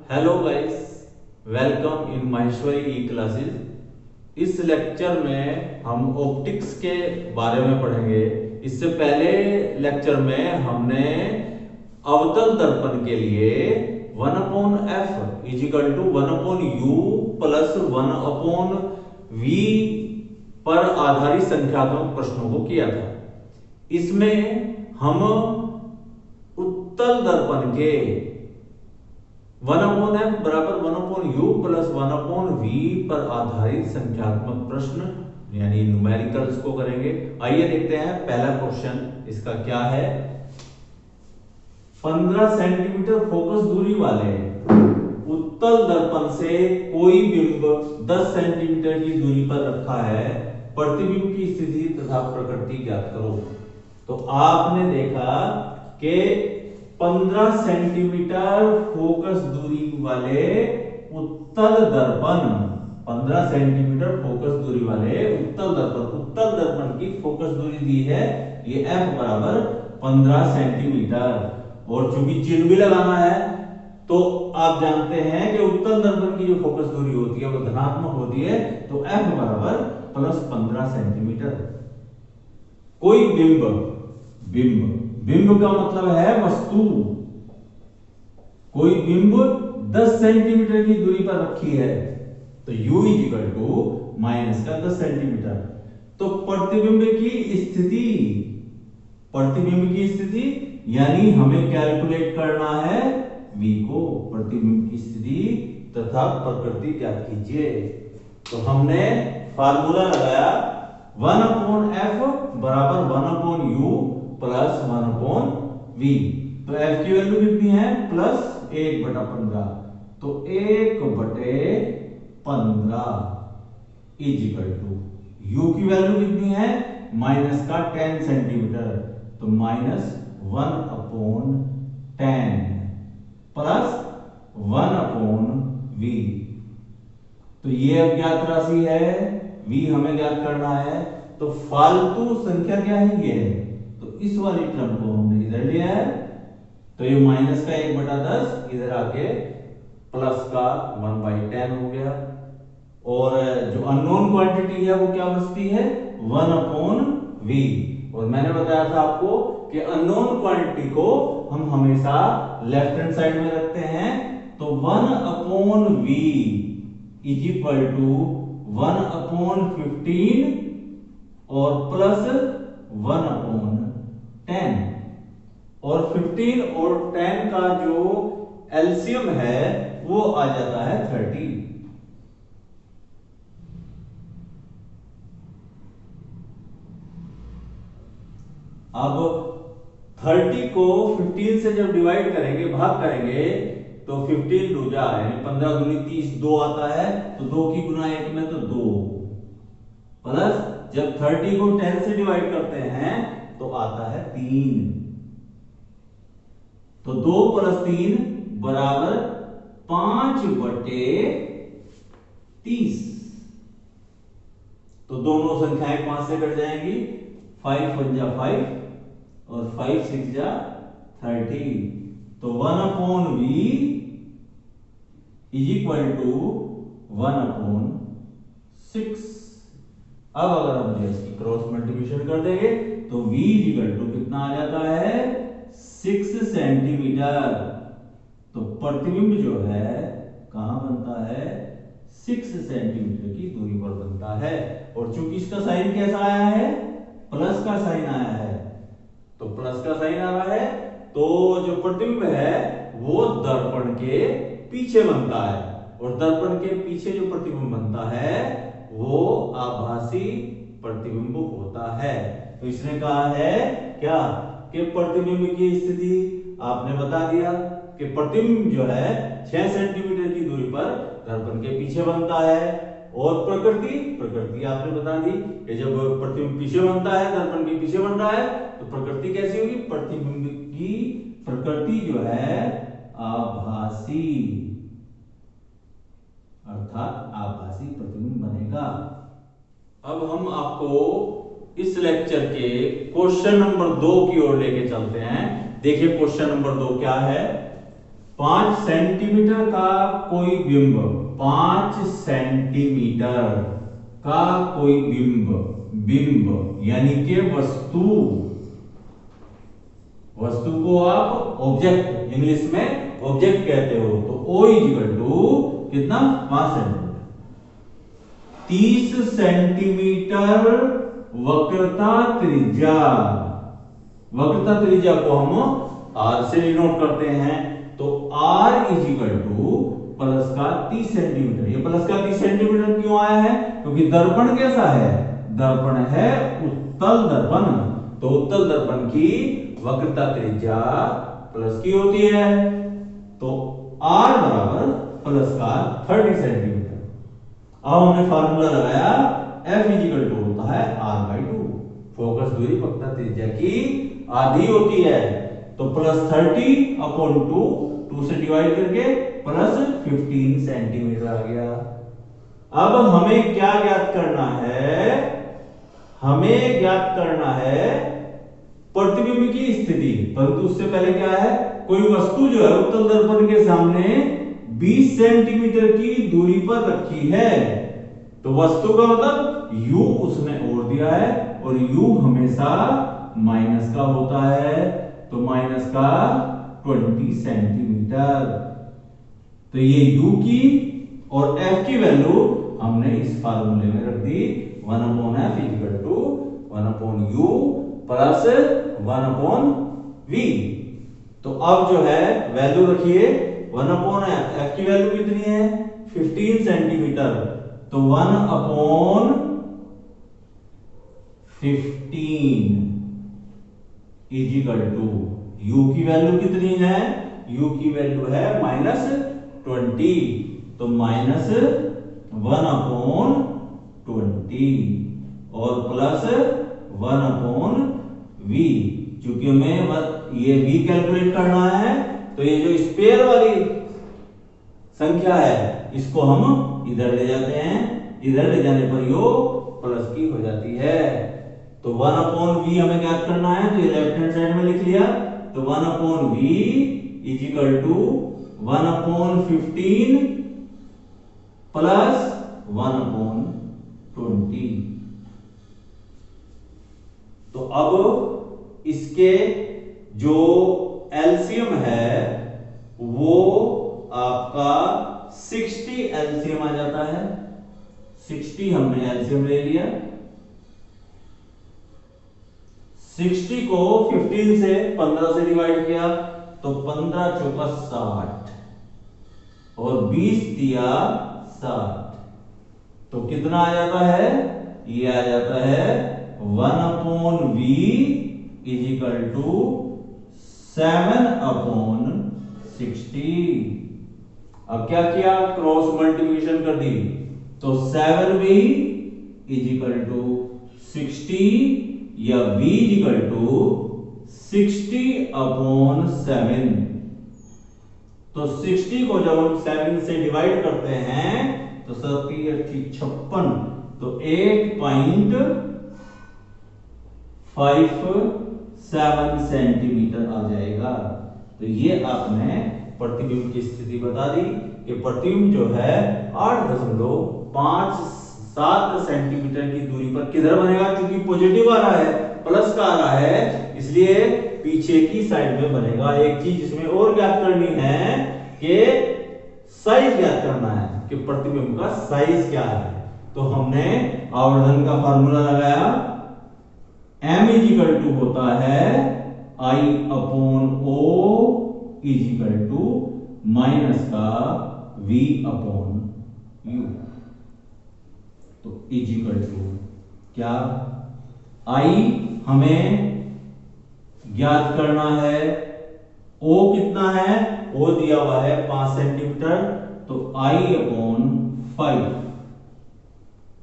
Hello guys, welcome in Maheshwari E classes. इस lecture में हम ऑप्टिक्स के बारे में पढ़ेंगे। इससे पहले लेक्चर में हमने अवतल दर्पण के लिए 1/f is equal to 1/u plus 1/v पर आधारित संख्यात्मक प्रश्नों को किया था। इसमें हम उत्तल दर्पण के 1/f बराबर 1/u प्लस 1/v पर आधारित संख्यात्मक प्रश्न यानी न्यूमेरिकल्स को करेंगे। आइए देखते हैं पहला क्वेश्चन इसका क्या है। 15 सेंटीमीटर फोकस दूरी वाले उत्तल दर्पण से कोई बिंब 10 सेंटीमीटर की दूरी पर रखा है। प्रतिबिंब की स्थिति तथा प्रकृति ज्ञात करो। तो आपने देखा कि 15 सेंटीमीटर फोकस दूरी वाले उत्तल दर्पण 15 सेंटीमीटर फोकस दूरी वाले उत्तल दर्पण की फोकस दूरी दी है ये f बराबर 15 सेंटीमीटर। और चूंकि चिन्ह भी लगाना है तो आप जानते हैं कि उत्तल दर्पण की जो फोकस दूरी होती है वो धनात्मक होती है, तो f बराबर प्लस 15 सेंटीमीटर। कोई बिंब का मतलब है वस्तु। कोई बिंब 10 सेंटीमीटर की दूरी पर रखी है तो u इक्वल टू माइनस का 10 सेंटीमीटर। तो प्रतिबिंब की स्थिति यानी हमें कैलकुलेट करना है v को, प्रतिबिंब की स्थिति तथा प्रकृति ज्ञात कीजिए। तो हमने फार्मूला लगाया 1/f बराबर 1/u प्लस 1/v। तो f की वैल्यू कितनी है प्लस 1/15, तो 1/15 इज इक्वल टू u की वैल्यू कितनी है माइनस का 10 सेंटीमीटर, तो माइनस 1/10 प्लस 1/v। तो ये अज्ञात राशि है, v हमें ज्ञात करना है। तो फालतू संख्या क्या है ये, तो इस वाली टर्म को हमने इधर लिया है, तो ये माइनस का 1/10 इधर आके प्लस का 1/10 हो गया। और जो अननोन क्वांटिटी है वो क्या बचती है 1/v। और मैंने बताया था आपको कि अननोन क्वांटिटी को हम हमेशा लेफ्ट हैंड साइड में रखते हैं, तो 1/v इज इक्वल टू 1/15 और प्लस 1/10। और 15 और 10 का जो एलसीएम है वो आ जाता है 30। अब 30 को 15 से जब डिवाइड करेंगे, भाग करेंगे, तो 15 दूजा यानी 15 दूनी 30, 2 आता है, तो 2 की गुना 1 में तो 2 प्लस जब 30 को 10 से डिवाइड करते हैं तो आता है 3, तो 2 प्लस 3 बराबर 5/30। तो दोनों संख्याएं 5 से कट जाएंगी, 5 1 जा 5 और 5 6 जा 30। तो 1/v इज इक्वल टू 1/6। अब अगर हम इसकी क्रॉस मल्टीप्लिकेशन कर देंगे तो v इक्वल टू कितना आ जाता है 6 सेंटीमीटर। तो प्रतिबिंब जो है कहां बनता है 6 सेंटीमीटर की दूरी पर बनता है। और चूंकि इसका साइन कैसा आया है प्लस का साइन आया है, तो प्लस का साइन आ रहा है, तो जो प्रतिबिंब है वो दर्पण के पीछे बनता है। और दर्पण के पीछे जो प्रतिबिंब बनता है वो आभासी प्रतिबिंब होता है। तो इसने कहा है क्या कि प्रतिबिंब की स्थिति आपने बता दिया कि प्रतिबिंब जो है 6 सेंटीमीटर की दूरी पर दर्पण के पीछे बनता है। और प्रकृति आपने बता दी कि जब प्रतिबिंब पीछे बनता है, दर्पण के पीछे बन रहा है, तो प्रकृति कैसी होगी, प्रतिबिंब की प्रकृति जो है आभासी, अर्थात आभासी प्रतिबिंब बनेगा। अब हम आपको इस लेक्चर के क्वेश्चन नंबर 2 की ओर लेके चलते हैं। देखिए क्वेश्चन नंबर 2 क्या है। 5 सेंटीमीटर का कोई बिंब 5 सेंटीमीटर का कोई बिंब यानी कि वस्तु को आप ऑब्जेक्ट, इंग्लिश में ऑब्जेक्ट कहते हो, तो O इक्वल टू कितना 5 सेंटीमीटर। 30 सेंटीमीटर वक्रता त्रिज्या को हम R से डिनोट करते हैं, तो R is equal to plus का 30 सेंटीमीटर। ये प्लस का 30 सेंटीमीटर क्यों आया है? क्योंकि दर्पण कैसा है? दर्पण है उत्तल दर्पण, तो उत्तल दर्पण की वक्रता त्रिज्या प्लस की होती है, तो R बराबर प्लस का 30 सेंटीमीटर। अब हमने फार्मूला लगाया, F इज इक्वल टू होता है R/2। फोकस दूरी वक्रता त्रिज्या की आधी होती है, तो प्लस 30/2 से डिवाइड करके प्लस 15 सेंटीमीटर आ गया। अब हमें क्या ज्ञात करना है? हमें ज्ञात करना है प्रतिबिंब की स्थिति, परंतु उससे पहले क्या है, कोई वस्तु जो है उत्तल दर्पण के सामने 20 सेंटीमीटर की दूरी पर रखी है, तो वस्तु का मतलब u उसने और दिया है, और u हमेशा माइनस का होता है, तो माइनस का 20 सेंटीमीटर। तो ये u की और f की वैल्यू हमने इस फार्मूले में रख दी, 1/f equal to 1/u plus 1/v। तो अब जो है वैल्यू रखिए 1/f, f की वैल्यू कितनी है 15 सेंटीमीटर, तो 1/15 इज इक्वल टू u की वैल्यू कितनी है, u की वैल्यू है -20, तो -1/20 और प्लस 1/v। चूंकि हमें ये v कैलकुलेट करना है, तो ये जो स्पेयर वाली संख्या है इसको हम इधर ले जाते हैं, इधर ले जाने पर यो प्लस की हो जाती है, तो 1/v हमें ज्ञात करना है, तो ये लेफ्ट हैंड साइड में लिख लिया, तो 1/v is equal to 1/15 plus 1/20। तो अब इसके जो एलसीएम है वो आपका 60 एलसीएम आ जाता है, 60 हमने एलसीएम ले लिया, 60 को 15 से 15 से डिवाइड किया, तो 15 चौका 60 और 20 दिया 60, तो कितना आ जाता है, ये आ जाता है 1/v इज इक्वल टू 7/60। अब क्या किया, क्रॉस मल्टीप्लिकेशन कर दी, तो 7v इज इक्वल टू 60 या v इज इक्वल टू 60/7। तो 60 को जब हम 7 से डिवाइड करते हैं तो 56, तो 8.57 सेंटीमीटर आ जाएगा। तो ये आपने प्रतिबिंब की स्थिति बता दी कि प्रतिबिंब जो है 8.57 सेंटीमीटर की दूरी पर किधर बनेगा, क्योंकि पॉजिटिव आ रहा है, प्लस का आ रहा है, इसलिए पीछे की साइड में बनेगा। एक चीज इसमें और ज्ञात करनी है कि साइज ज्ञात करना है कि प्रतिबिंब का साइज क्या है, तो हमने आवर्धन का फार्मूला लगाया, m इज इक्वल टू होता है I/O is equal to minus का v/u, तो इज इक्वल टू क्या, I हमें ज्ञात करना है, O कितना है, O दिया हुआ है 5 सेंटीमीटर, तो I/5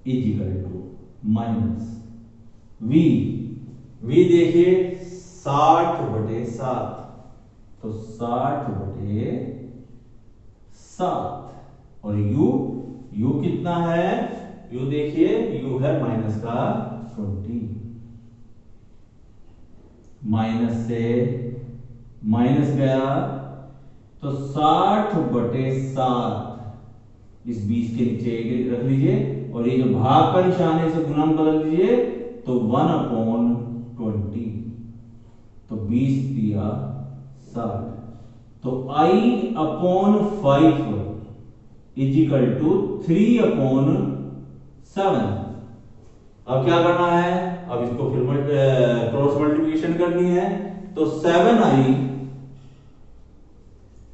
is equal to minus v देखिए 60/7, तो 60/7 और u कितना है, u देखिए u है माइनस का 20, माइनस से माइनस गया तो 60/7 इस 20 के नीचे एक रख लीजिए और ये जो भाग का निशान है इसे गुणा में बदल दीजिए तो 1/20। तो 20 दिया 60। तो I/5 इज इक्वल टू 3/7। अब क्या करना है, अब इसको फिर क्रॉस मल्टीप्लिकेशन करनी है। तो 7I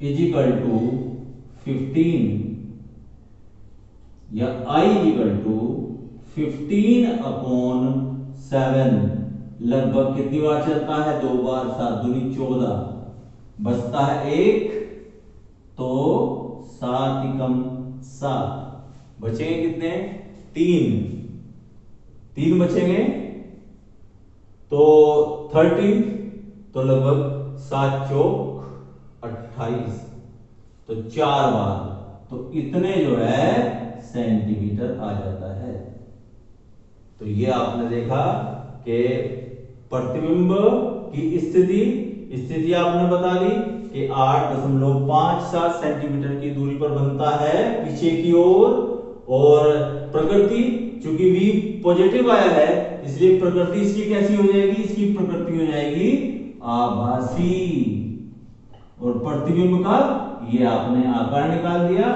इज इक्वल टू 15 या I इज इक्वल टू 15/7। लगभग कितनी बार चलता है, 2 बार, 7 दूनी 14, बचता है 1, तो 7 एकम 7, बचेंगे कितने, 3 बचेंगे तो 13, तो लगभग 7 चौक 28, तो 4 बार, तो इतने जो है सेंटीमीटर आ जाता है। तो ये आपने देखा कि प्रतिबिंब की स्थिति आपने बता दी कि 8.57 सेंटीमीटर की दूरी पर बनता है पीछे की ओर, और प्रकृति चूंकि v पॉजिटिव आया है इसलिए प्रकृति इसकी कैसी हो जाएगी, इसकी प्रकृति हो जाएगी आभासी, और प्रतिबिंब का ये आपने आकार निकाल दिया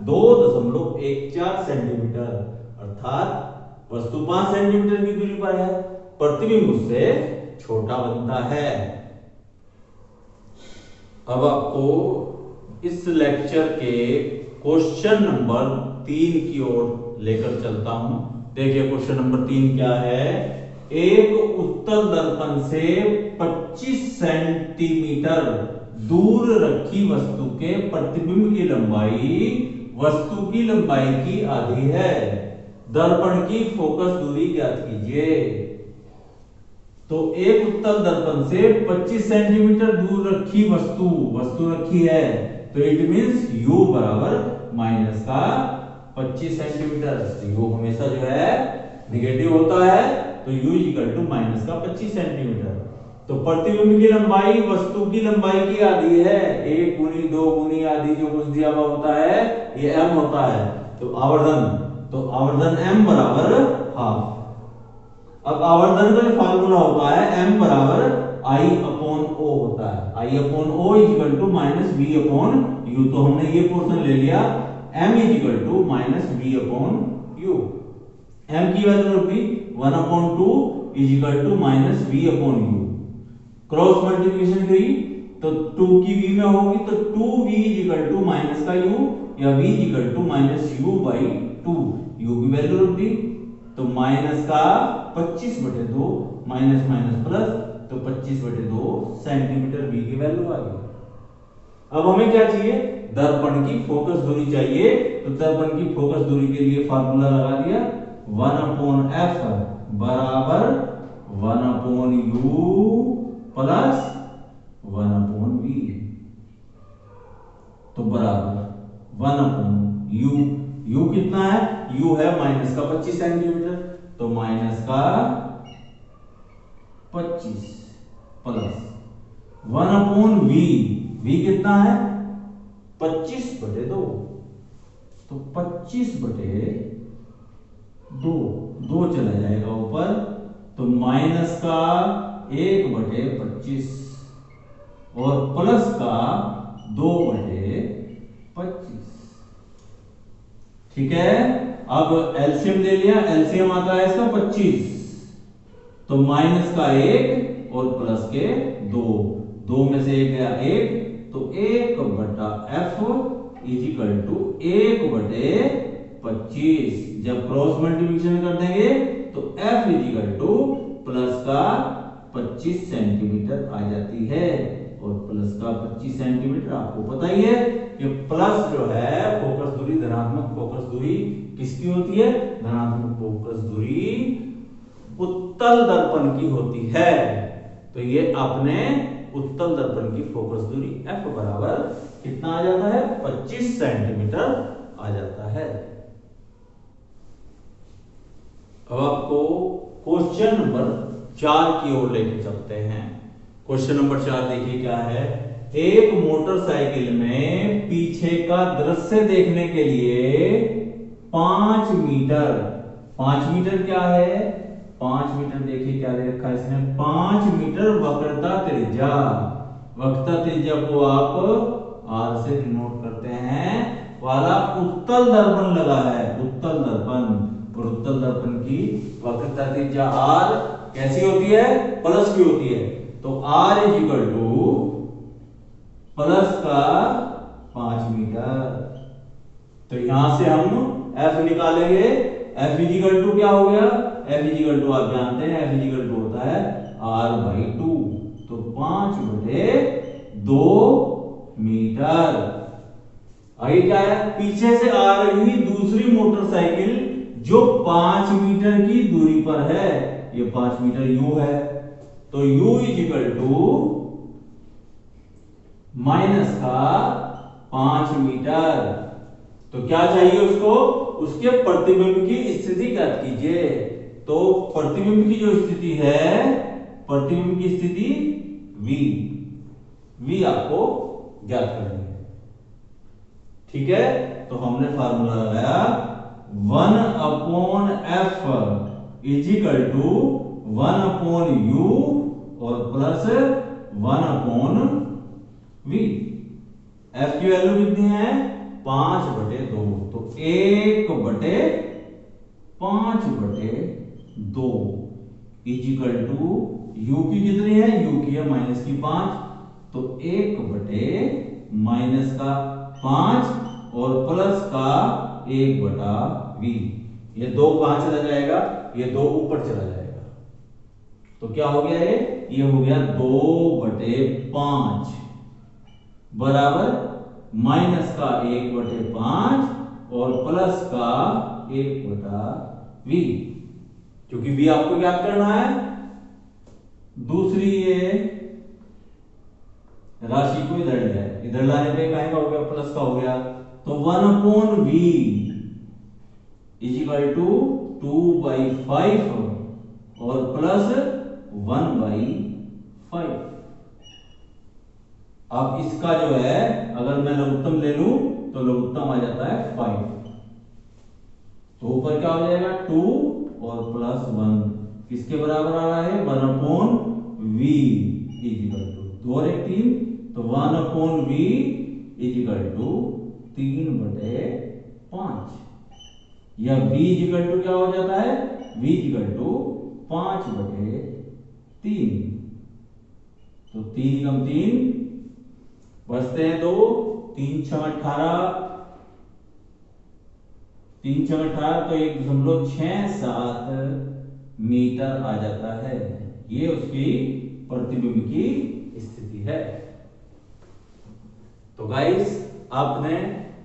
2.14 सेंटीमीटर, अर्थात वस्तु 5 सेंटीमीटर की दूरी पर है, प्रतिबिंब उससे छोटा बनता है। अब आपको इस लेक्चर के क्वेश्चन नंबर 3 की ओर लेकर चलता हूं। देखिए क्वेश्चन नंबर 3 क्या है, एक उत्तल दर्पण से 25 सेंटीमीटर दूर रखी वस्तु के प्रतिबिंब की लंबाई वस्तु की लंबाई की आधी है, दर्पण की फोकस दूरी ज्ञात कीजिए। तो एक उत्तल दर्पण से 25 सेंटीमीटर दूर रखी वस्तु रखी है, तो इट मींस u बराबर माइनस का 25 सेंटीमीटर। u हमेशा जो है निगेटिव होता है, तो u इक्वल टू माइनस का 25 सेंटीमीटर। तो प्रतिबिंब की लंबाई वस्तु की लंबाई की आधी है, 1 गुनी 2 गुनी आधी जो कुछ दिया हुआ होता है ये m होता है। तो आवर्धन m बराबर हाफ। अब आवर्धन का फार्मूला होता है m बराबर I/O होता है, I/O is equal to minus V/U। तो हमने ये पोर्शन ले लिया, m is equal to minus V/U। m की वैल्यू होती 1/2 is equal to minus V/U। Cross multiplication करी तो 2 की v में होगी तो 2v is equal to minus का u या v is equal to minus u/2। u की वैल्यू होती तो माइनस का 25/2 माइनस माइनस प्लस, तो 25/2 सेंटीमीटर v की वैल्यू आ गई। अब हमें क्या चाहिए, दर्पण की फोकस दूरी चाहिए। तो दर्पण की फोकस दूरी के लिए फार्मूला लगा दिया, 1/f बराबर 1/u प्लस 1/v, तो बराबर 1/u। u कितना है, u है माइनस का 25 सेंटीमीटर, तो माइनस का 25 प्लस 1/v। v कितना है 25/2, तो 25/2, 2 चला जाएगा ऊपर, तो माइनस का 1/25 और प्लस का 2/25। ठीक है, अब एलसीएम ले लिया, एलसीएम आता है इसका 25, तो माइनस का 1 और प्लस के 2, 2 में से 1 गया 1, तो 1/f इज इक्वल टू 1/25। जब क्रॉस मल्टीप्लिकेशन कर देंगे तो f is equal to plus का 25 सेंटीमीटर आ जाती है, और प्लस का 25 सेंटीमीटर आपको पता ही है कि प्लस जो है फोकस दूरी, धनात्मक फोकस दूरी किसकी होती है, धनात्मक फोकस दूरी उत्तल दर्पण की होती है। तो ये अपने उत्तल दर्पण की फोकस दूरी f बराबर कितना आ जाता है, 25 सेंटीमीटर आ जाता है। अब आपको क्वेश्चन नंबर 4 की ओर लेके चलते हैं। क्वेश्चन नंबर 4 देखिए क्या है, एक मोटरसाइकिल में पीछे का दृश्य देखने के लिए 5 मीटर, 5 मीटर क्या है, 5 मीटर देखिए क्या दे रखा है इसने, 5 मीटर वक्रता त्रिज्या। वक्रता त्रिज्या को आप आर से डिनोट करते हैं, वाला उत्तल दर्पण लगा है, उत्तल दर्पण, और उत्तल दर्पण की वक्रता त्रिज्या आर कैसी होती है, प्लस की होती है। तो R is equal to plus का 5 मीटर। तो यहां से हम एफ निकालेंगे, एफ इज इक्वल टू क्या हो गया, एफ इज इक्वल टू आप जानते हैं, एफ इज इक्वल टू होता है आर बाई 2। तो 5/2 मीटर। आगे क्या है, पीछे से आ रही दूसरी मोटरसाइकिल जो 5 मीटर की दूरी पर है, ये 5 मीटर यू है, तो u is equal to minus का 5 मीटर। तो क्या चाहिए उसको, उसके प्रतिबिंब की स्थिति ज्ञात कीजिए। तो प्रतिबिंब की जो स्थिति है, प्रतिबिंब की स्थिति v आपको ज्ञात करनी है। ठीक है, तो हमने फार्मूला लगाया 1/f is equal to 1/u और प्लस 1/v। f की वैल्यू कितनी है, 5/2। तो 1/5/2 इज इक्वल टू u की कितनी है, u की है -5, तो 1/-5 और प्लस का 1/v। ये 2 कहां चला जाएगा, ये 2 ऊपर चला जाएगा। तो क्या हो गया, ये हो गया 2/5 बराबर माइनस का 1/5 और प्लस का 1/v। क्योंकि v आपको क्या करना है, दूसरी ये राशि को इधर ले जाए, इधर लाने पे क्या हो गया, प्लस का हो गया। तो 1/v इज इक्वल टू 2/5 और प्लस 1/5। अब इसका जो है अगर मैं लघुत्तम ले लूं तो लघुत्तम आ जाता है 5। तो ऊपर क्या हो जाएगा 2 और प्लस 1 किसके बराबर आ रहा है, 1/v इज इक्वल टू 2 और 1 3, तो 1/v इज इक्वल टू 3/5। या v इज इक्वल टू क्या हो जाता है, v इज इक्वल टू 5/3। तो 3 कम 3 बचते हैं 2, 3 6 18, 3 6 18, तो 1.67 मीटर आ जाता है। ये उसकी प्रतिबिंब की स्थिति है। तो गाइस, आपने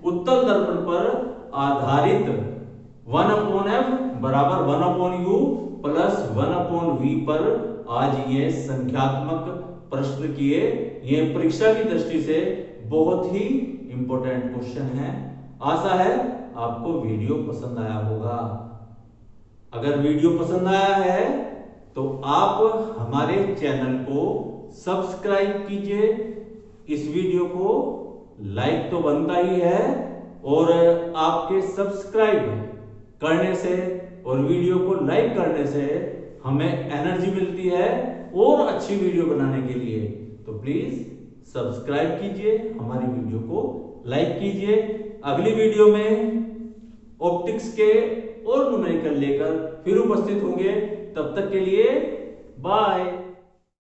उत्तल दर्पण पर आधारित 1/f बराबर 1/u प्लस 1/v पर आज ये संख्यात्मक प्रश्न किए। ये परीक्षा की दृष्टि से बहुत ही इंपॉर्टेंट क्वेश्चन है। आशा है आपको वीडियो पसंद आया होगा। अगर वीडियो पसंद आया है तो आप हमारे चैनल को सब्सक्राइब कीजिए, इस वीडियो को लाइक तो बनता ही है, और आपके सब्सक्राइब करने से और वीडियो को लाइक करने से हमें एनर्जी मिलती है और अच्छी वीडियो बनाने के लिए। तो प्लीज सब्सक्राइब कीजिए, हमारी वीडियो को लाइक कीजिए। अगली वीडियो में ऑप्टिक्स के और न्यूमेरिकल लेकर फिर उपस्थित होंगे। तब तक के लिए बाय।